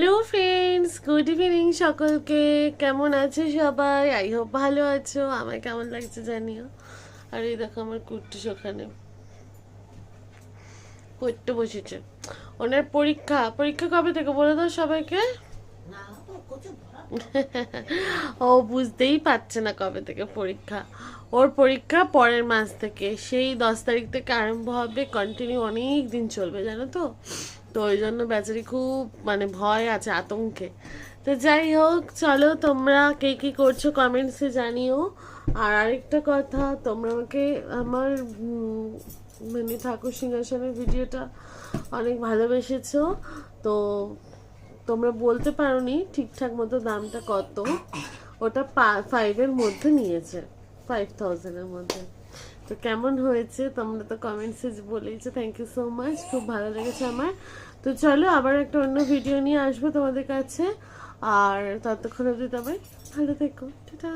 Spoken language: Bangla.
হ্যালো ফ্রেন্ডস, গুড ইভিনিং সকলকে। কেমন আছে সবাই? আই হোপ ভালো আছো। আমায় কেমন লাগছে জানিও। আর এই দেখো আমার কুট্টুস ওখানে পড়তে বসেছে। ওনার পরীক্ষা পরীক্ষা কবে থেকে বলে দাও সবাইকে। ও বুঝতেই পারছে না কবে থেকে পরীক্ষা। ওর পরীক্ষা পরের মাস থেকে, সেই 10 তারিখ থেকে আরম্ভ হবে, কন্টিনিউ অনেক দিন চলবে জানো তো। তো ওই জন্য বেচারি খুব ভয় আছে, আতঙ্কে। তো যাই হোক, চলো তোমরা কে কী করছো কমেন্টসে জানিও। আর আরেকটা কথা, তোমরা আমাকে আমার ঠাকুর সিংহাসনের ভিডিওটা অনেক ভালোবেসেছো। তো তোমরা বলতে পারোনি ঠিকঠাক মতো দামটা কত। ওটা 5-এর মধ্যে নিয়েছে, 5000-এর মধ্যে। তো কেমন হয়েছে তোমরা তো কমেন্টসে বলেইছো। থ্যাংক ইউ সো মাচ, খুব ভালো লেগেছে আমার। তো চলো আবার একটা অন্য ভিডিও নিয়ে আসবো তোমাদের কাছে। আর ততক্ষণ অবধি তবে ভালো থেকো। টাটা।